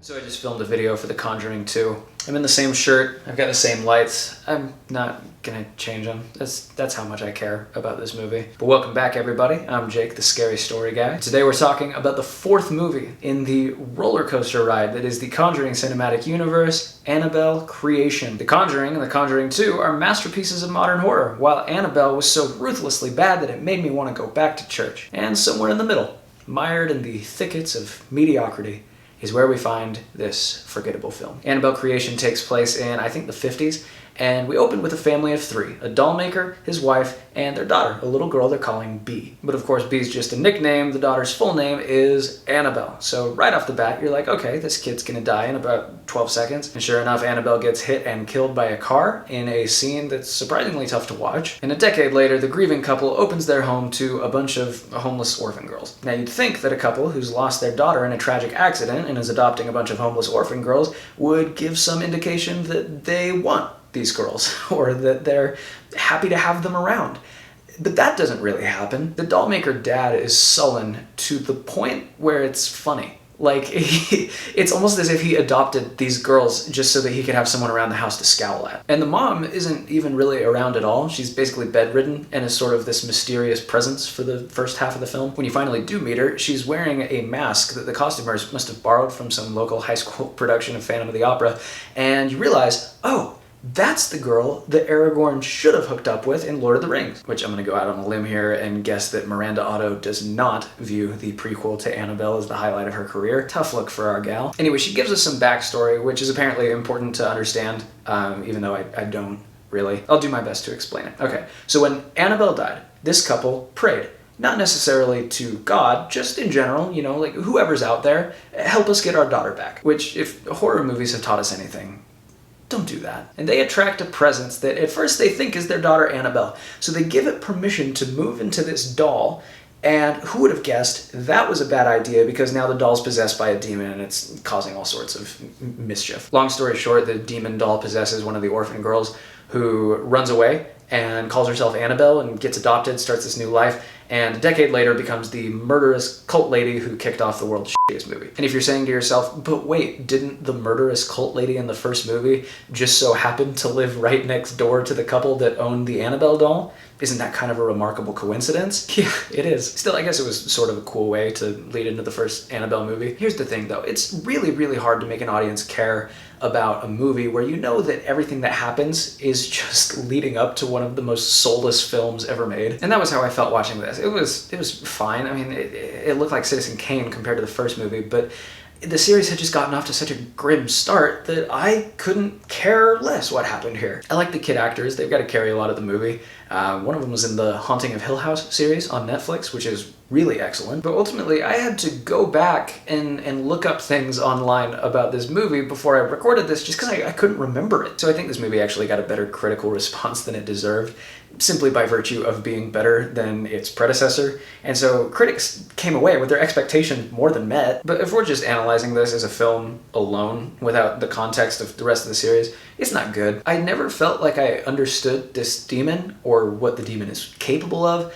So I just filmed a video for The Conjuring 2. I'm in the same shirt, I've got the same lights. I'm not gonna change them. That's how much I care about this movie. But welcome back, everybody. I'm Jake, the scary story guy. Today we're talking about the fourth movie in the roller coaster ride that is the Conjuring cinematic universe, Annabelle Creation. The Conjuring and The Conjuring 2 are masterpieces of modern horror, while Annabelle was so ruthlessly bad that it made me want to go back to church. And somewhere in the middle, mired in the thickets of mediocrity, is where we find this forgettable film. Annabelle Creation takes place in, I think, the 50s, and we open with a family of three: a doll maker, his wife, and their daughter, a little girl they're calling Bee. But of course, Bee's just a nickname. The daughter's full name is Annabelle. So right off the bat, you're like, okay, this kid's gonna die in about 12 seconds. And sure enough, Annabelle gets hit and killed by a car in a scene that's surprisingly tough to watch. And a decade later, the grieving couple opens their home to a bunch of homeless orphan girls. Now, you'd think that a couple who's lost their daughter in a tragic accident and is adopting a bunch of homeless orphan girls would give some indication that they want these girls, or that they're happy to have them around. But that doesn't really happen. The dollmaker dad is sullen to the point where it's funny. Like, it's almost as if he adopted these girls just so that he could have someone around the house to scowl at. And the mom isn't even really around at all. She's basically bedridden and is sort of this mysterious presence for the first half of the film. When you finally do meet her, she's wearing a mask that the costumers must have borrowed from some local high school production of Phantom of the Opera. And you realize, oh, that's the girl that Aragorn should have hooked up with in Lord of the Rings. Which I'm going to go out on a limb here and guess that Miranda Otto does not view the prequel to Annabelle as the highlight of her career. Tough look for our gal. Anyway, she gives us some backstory, which is apparently important to understand, even though I don't really. I'll do my best to explain it. Okay, so when Annabelle died, this couple prayed. Not necessarily to God, just in general, you know, like whoever's out there, help us get our daughter back. Which, if horror movies have taught us anything, don't do that. And they attract a presence that at first they think is their daughter Annabelle. So they give it permission to move into this doll, and who would have guessed that was a bad idea, because now the doll's possessed by a demon and it's causing all sorts of mischief. Long story short, the demon doll possesses one of the orphan girls, who runs away and calls herself Annabelle and gets adopted, starts this new life, and a decade later becomes the murderous cult lady who kicked off the world's shittiest movie. And if you're saying to yourself, but wait, didn't the murderous cult lady in the first movie just so happen to live right next door to the couple that owned the Annabelle doll? Isn't that kind of a remarkable coincidence? Yeah, it is. Still, I guess it was sort of a cool way to lead into the first Annabelle movie. Here's the thing though, it's really, really hard to make an audience care about a movie where you know that everything that happens is just leading up to one of the most soulless films ever made. And that was how I felt watching this. It was fine. I mean, it looked like Citizen Kane compared to the first movie, but the series had just gotten off to such a grim start that I couldn't care less what happened here. I like the kid actors. They've got to carry a lot of the movie. One of them was in the Haunting of Hill House series on Netflix, which is really excellent. But ultimately, I had to go back and look up things online about this movie before I recorded this, just because I couldn't remember it. So I think this movie actually got a better critical response than it deserved, simply by virtue of being better than its predecessor. And so critics came away with their expectation more than met. But if we're just analyzing this as a film alone, without the context of the rest of the series, it's not good. I never felt like I understood this demon or what the demon is capable of.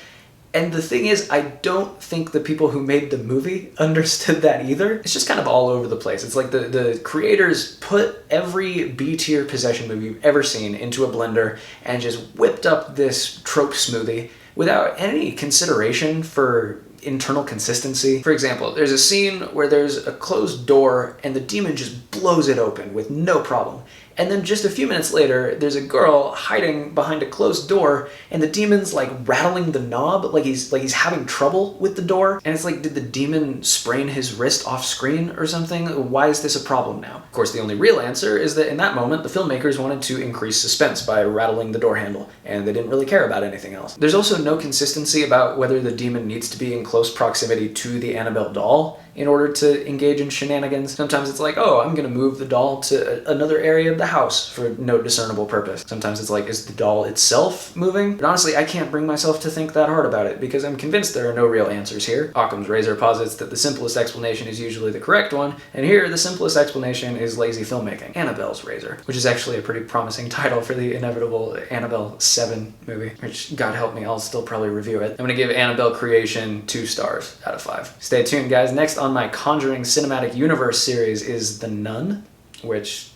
And the thing is, I don't think the people who made the movie understood that either. It's just kind of all over the place. It's like the creators put every B-tier possession movie you've ever seen into a blender and just whipped up this trope smoothie without any consideration for internal consistency. For example, there's a scene where there's a closed door and the demon just blows it open with no problem. And then just a few minutes later, there's a girl hiding behind a closed door, and the demon's like rattling the knob, like he's having trouble with the door. And it's like, did the demon sprain his wrist off screen or something? Why is this a problem now? Of course, the only real answer is that in that moment, the filmmakers wanted to increase suspense by rattling the door handle, and they didn't really care about anything else. There's also no consistency about whether the demon needs to be in close proximity to the Annabelle doll in order to engage in shenanigans. Sometimes it's like, oh, I'm gonna move the doll to another area of the house for no discernible purpose. Sometimes it's like, is the doll itself moving? But honestly, I can't bring myself to think that hard about it, because I'm convinced there are no real answers here. Occam's razor posits that the simplest explanation is usually the correct one, and here the simplest explanation is lazy filmmaking. Annabelle's razor, which is actually a pretty promising title for the inevitable Annabelle 7 movie, which, God help me, I'll still probably review it. I'm gonna give Annabelle Creation 2 stars out of 5. Stay tuned, guys. Next on on my Conjuring Cinematic Universe series is The Nun, which,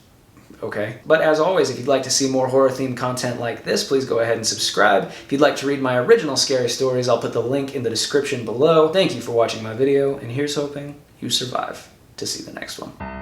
okay. But as always, if you'd like to see more horror-themed content like this, please go ahead and subscribe. If you'd like to read my original scary stories, I'll put the link in the description below. Thank you for watching my video, and here's hoping you survive to see the next one.